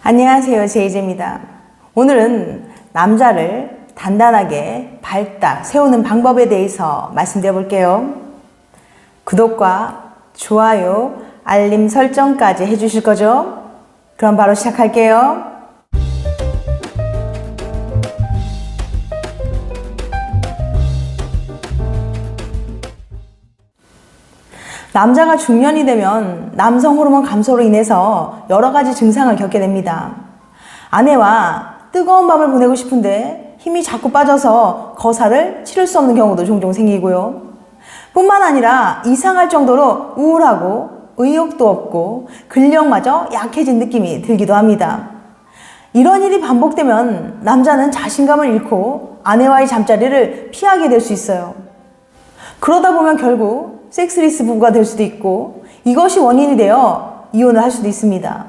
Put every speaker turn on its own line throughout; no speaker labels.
안녕하세요, 제이제입니다. 오늘은 남자를 단단하게 밝다 세우는 방법에 대해서 말씀드려 볼게요. 구독과 좋아요, 알림 설정까지 해주실 거죠? 그럼 바로 시작할게요. 남자가 중년이 되면 남성 호르몬 감소로 인해서 여러 가지 증상을 겪게 됩니다. 아내와 뜨거운 밤을 보내고 싶은데 힘이 자꾸 빠져서 거사를 치를 수 없는 경우도 종종 생기고요. 뿐만 아니라 이상할 정도로 우울하고 의욕도 없고 근력마저 약해진 느낌이 들기도 합니다. 이런 일이 반복되면 남자는 자신감을 잃고 아내와의 잠자리를 피하게 될 수 있어요. 그러다 보면 결국 섹스리스 부부가 될 수도 있고 이것이 원인이 되어 이혼을 할 수도 있습니다.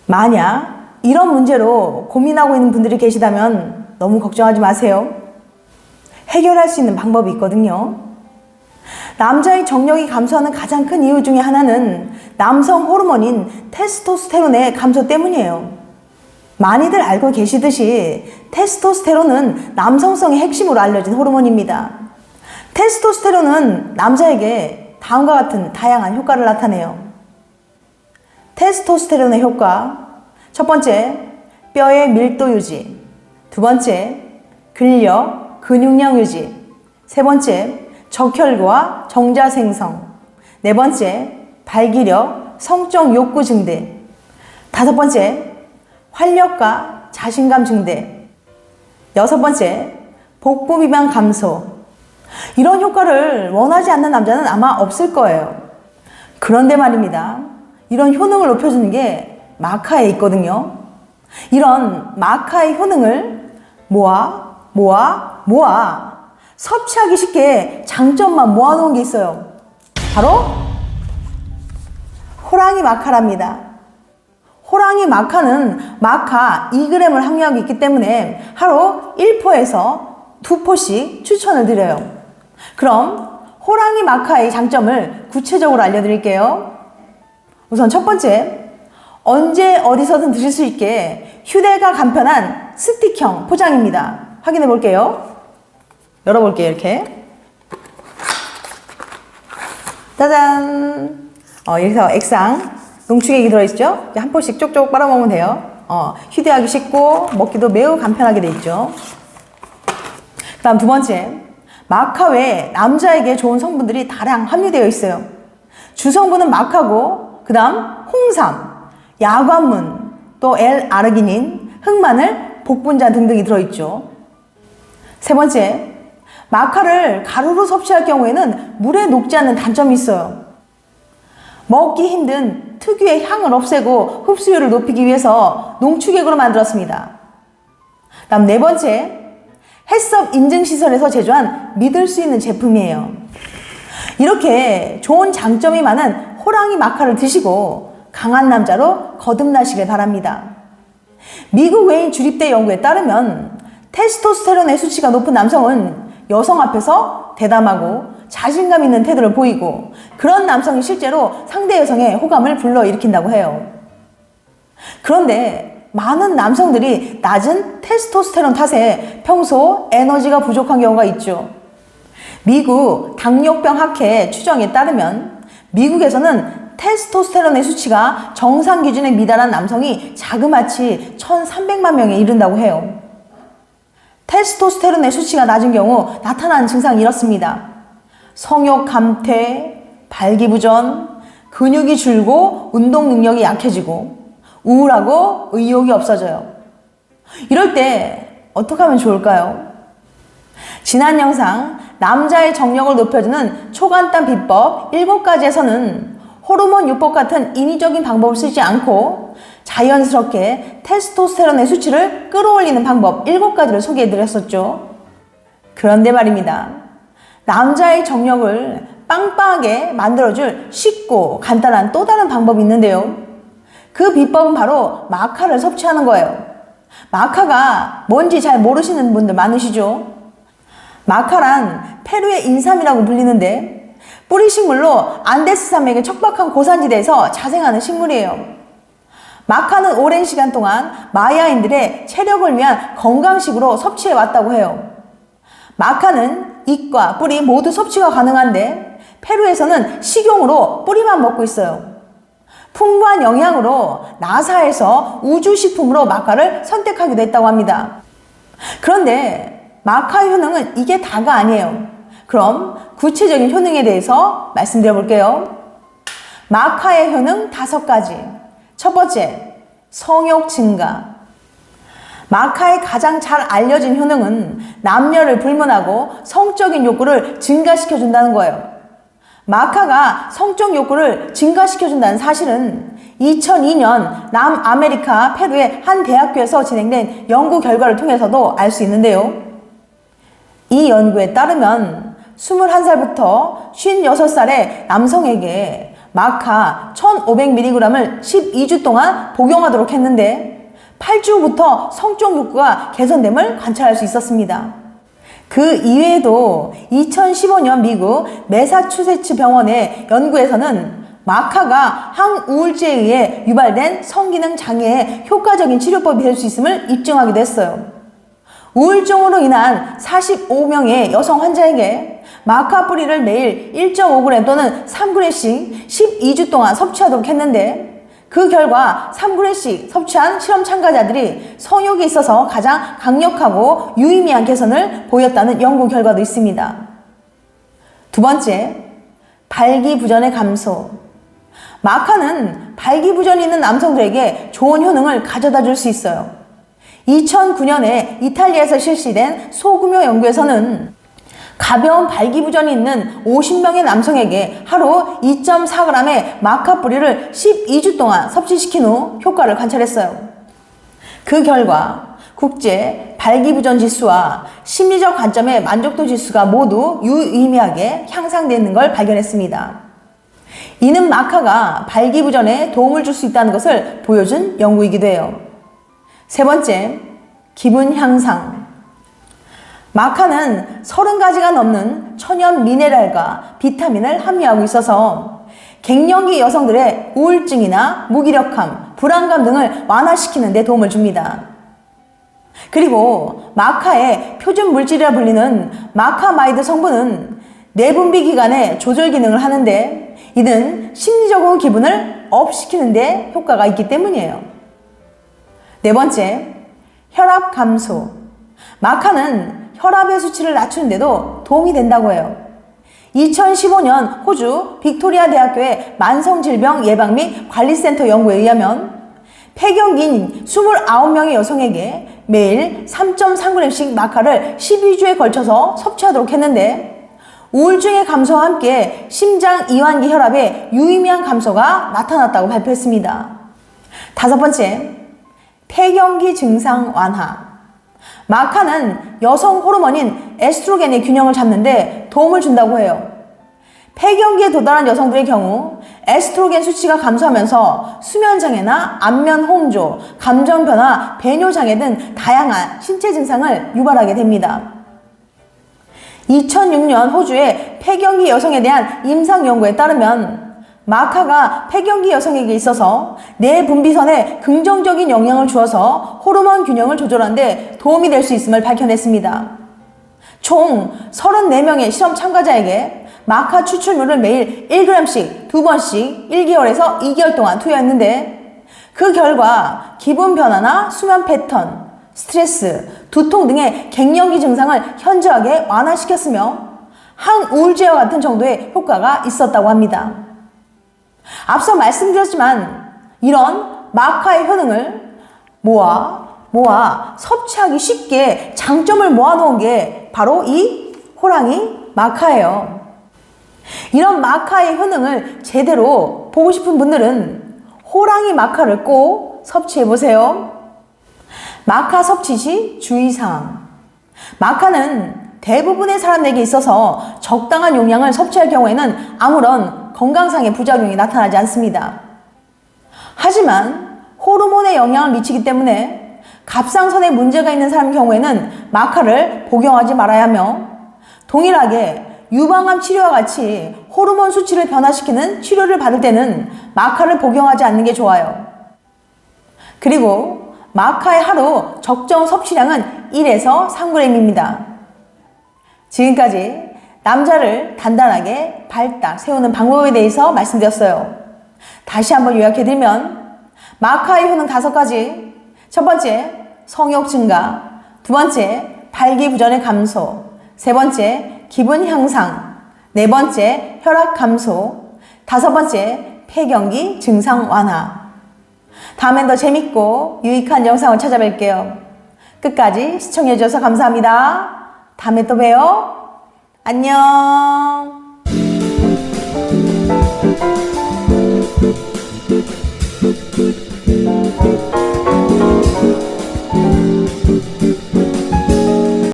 만약 이런 문제로 고민하고 있는 분들이 계시다면 너무 걱정하지 마세요. 해결할 수 있는 방법이 있거든요. 남자의 정력이 감소하는 가장 큰 이유 중에 하나는 남성 호르몬인 테스토스테론의 감소 때문이에요. 많이들 알고 계시듯이 테스토스테론은 남성성의 핵심으로 알려진 호르몬입니다. 테스토스테론은 남자에게 다음과 같은 다양한 효과를 나타내요. 테스토스테론의 효과, 첫 번째, 뼈의 밀도 유지. 두 번째, 근력, 근육량 유지. 세 번째, 적혈과 정자 생성. 네 번째, 발기력, 성적 욕구 증대. 다섯 번째, 활력과 자신감 증대. 여섯 번째, 복부 비만 감소. 이런 효과를 원하지 않는 남자는 아마 없을 거예요. 그런데 말입니다. 이런 효능을 높여주는 게 마카에 있거든요. 이런 마카의 효능을 모아 섭취하기 쉽게 장점만 모아놓은 게 있어요. 바로 호랑이 마카랍니다. 호랑이 마카는 마카 2g을 함유하고 있기 때문에 하루 1포에서 2포씩 추천을 드려요. 그럼 호랑이 마카의 장점을 구체적으로 알려드릴게요. 우선 첫 번째, 언제 어디서든 드실 수 있게 휴대가 간편한 스틱형 포장입니다. 확인해 볼게요. 열어볼게요. 이렇게 짜잔. 여기서 액상 농축액이 들어있죠. 한 포씩 쪽쪽 빨아먹으면 돼요. 휴대하기 쉽고 먹기도 매우 간편하게 돼 있죠. 그 다음 두 번째, 마카 외에 남자에게 좋은 성분들이 다량 함유되어 있어요. 주성분은 마카고, 그 다음 홍삼, 야관문, 또 L-아르기닌, 흑마늘, 복분자 등등이 들어있죠. 세 번째, 마카를 가루로 섭취할 경우에는 물에 녹지 않는 단점이 있어요. 먹기 힘든 특유의 향을 없애고 흡수율을 높이기 위해서 농축액으로 만들었습니다. 다음 네 번째, 햇섭 인증시설에서 제조한 믿을 수 있는 제품이에요. 이렇게 좋은 장점이 많은 호랑이 마카를 드시고 강한 남자로 거듭나시길 바랍니다. 미국 외인 주립대 연구에 따르면 테스토스테론의 수치가 높은 남성은 여성 앞에서 대담하고 자신감 있는 태도를 보이고 그런 남성이 실제로 상대 여성의 호감을 불러일으킨다고 해요. 그런데 많은 남성들이 낮은 테스토스테론 탓에 평소 에너지가 부족한 경우가 있죠. 미국 당뇨병 학회 추정에 따르면 미국에서는 테스토스테론의 수치가 정상 기준에 미달한 남성이 자그마치 1,300만 명에 이른다고 해요. 테스토스테론의 수치가 낮은 경우 나타나는 증상이 이렇습니다. 성욕 감퇴, 발기부전, 근육이 줄고 운동 능력이 약해지고 우울하고 의욕이 없어져요. 이럴 때 어떻게 하면 좋을까요? 지난 영상 남자의 정력을 높여주는 초간단 비법 7가지에서는 호르몬 요법 같은 인위적인 방법을 쓰지 않고 자연스럽게 테스토스테론의 수치를 끌어올리는 방법 7가지를 소개해드렸었죠. 그런데 말입니다. 남자의 정력을 빵빵하게 만들어줄 쉽고 간단한 또 다른 방법이 있는데요. 그 비법은 바로 마카를 섭취하는 거예요. 마카가 뭔지 잘 모르시는 분들 많으시죠? 마카란 페루의 인삼이라고 불리는데 뿌리 식물로 안데스 산맥의 척박한 고산지대에서 자생하는 식물이에요. 마카는 오랜 시간 동안 마야인들의 체력을 위한 건강식으로 섭취해 왔다고 해요. 마카는 잎과 뿌리 모두 섭취가 가능한데 페루에서는 식용으로 뿌리만 먹고 있어요. 풍부한 영양으로 나사에서 우주식품으로 마카를 선택하기도 했다고 합니다. 그런데 마카의 효능은 이게 다가 아니에요. 그럼 구체적인 효능에 대해서 말씀드려 볼게요. 마카의 효능 5가지. 첫 번째, 성욕 증가. 마카의 가장 잘 알려진 효능은 남녀를 불문하고 성적인 욕구를 증가시켜준다는 거예요. 마카가 성적 욕구를 증가시켜준다는 사실은 2002년 남아메리카 페루의 한 대학교에서 진행된 연구 결과를 통해서도 알 수 있는데요. 이 연구에 따르면 21살부터 56살의 남성에게 마카 1500mg을 12주 동안 복용하도록 했는데 8주 후부터 성적 욕구가 개선됨을 관찰할 수 있었습니다. 그 이외에도 2015년 미국 매사추세츠 병원의 연구에서는 마카가 항우울제에 의해 유발된 성기능 장애의 효과적인 치료법이 될 수 있음을 입증하기도 했어요. 우울증으로 인한 45명의 여성 환자에게 마카 뿌리를 매일 1.5g 또는 3g씩 12주 동안 섭취하도록 했는데 그 결과 3g씩 섭취한 실험 참가자들이 성욕에 있어서 가장 강력하고 유의미한 개선을 보였다는 연구 결과도 있습니다. 두 번째, 발기부전의 감소. 마카는 발기부전이 있는 남성들에게 좋은 효능을 가져다 줄 수 있어요. 2009년에 이탈리아에서 실시된 소규모 연구에서는 가벼운 발기부전이 있는 50명의 남성에게 하루 2.4g의 마카 뿌리를 12주 동안 섭취시킨 후 효과를 관찰했어요. 그 결과 국제 발기부전 지수와 심리적 관점의 만족도 지수가 모두 유의미하게 향상되는 걸 발견했습니다. 이는 마카가 발기부전에 도움을 줄 수 있다는 것을 보여준 연구이기도 해요. 세 번째, 기분 향상. 마카는 30가지가 넘는 천연 미네랄과 비타민을 함유하고 있어서 갱년기 여성들의 우울증이나 무기력함, 불안감 등을 완화시키는 데 도움을 줍니다. 그리고 마카의 표준 물질이라 불리는 마카마이드 성분은 내분비 기관의 조절 기능을 하는데 이는 심리적으로 기분을 업시키는 데 효과가 있기 때문이에요. 네 번째, 혈압 감소. 마카는 혈압의 수치를 낮추는 데도 도움이 된다고 해요. 2015년 호주 빅토리아 대학교의 만성질병 예방 및 관리센터 연구에 의하면 폐경기인 29명의 여성에게 매일 3.3g씩 마카를 12주에 걸쳐서 섭취하도록 했는데 우울증의 감소와 함께 심장 이완기 혈압의 유의미한 감소가 나타났다고 발표했습니다. 다섯 번째, 폐경기 증상 완화. 마카는 여성 호르몬인 에스트로겐의 균형을 잡는데 도움을 준다고 해요. 폐경기에 도달한 여성들의 경우 에스트로겐 수치가 감소하면서 수면장애나 안면홍조, 감정변화, 배뇨장애 등 다양한 신체 증상을 유발하게 됩니다. 2006년 호주의 폐경기 여성에 대한 임상 연구에 따르면 마카가 폐경기 여성에게 있어서 뇌 분비선에 긍정적인 영향을 주어서 호르몬 균형을 조절하는 데 도움이 될 수 있음을 밝혀냈습니다. 총 34명의 실험 참가자에게 마카 추출물을 매일 1g씩 2번씩 1개월에서 2개월 동안 투여했는데 그 결과 기분 변화나 수면 패턴, 스트레스, 두통 등의 갱년기 증상을 현저하게 완화시켰으며 항우울제와 같은 정도의 효과가 있었다고 합니다. 앞서 말씀드렸지만 이런 마카의 효능을 모아 섭취하기 쉽게 장점을 모아놓은 게 바로 이 호랑이 마카예요. 이런 마카의 효능을 제대로 보고 싶은 분들은 호랑이 마카를 꼭 섭취해보세요. 마카 섭취 시 주의사항. 마카는 대부분의 사람에게 있어서 적당한 용량을 섭취할 경우에는 아무런 건강상의 부작용이 나타나지 않습니다. 하지만 호르몬에 영향을 미치기 때문에 갑상선에 문제가 있는 사람 경우에는 마카를 복용하지 말아야 하며 동일하게 유방암 치료와 같이 호르몬 수치를 변화시키는 치료를 받을 때는 마카를 복용하지 않는 게 좋아요. 그리고 마카의 하루 적정 섭취량은 1에서 3g입니다. 지금까지 남자를 단단하게 발딱 세우는 방법에 대해서 말씀드렸어요. 다시 한번 요약해드리면 마카의 효능 5가지. 첫 번째, 성욕 증가. 두 번째, 발기부전의 감소. 세 번째, 기분 향상. 네 번째, 혈압 감소. 다섯 번째, 폐경기 증상 완화. 다음엔 더 재밌고 유익한 영상을 찾아뵐게요. 끝까지 시청해주셔서 감사합니다. 다음에 또 봬요. 안녕.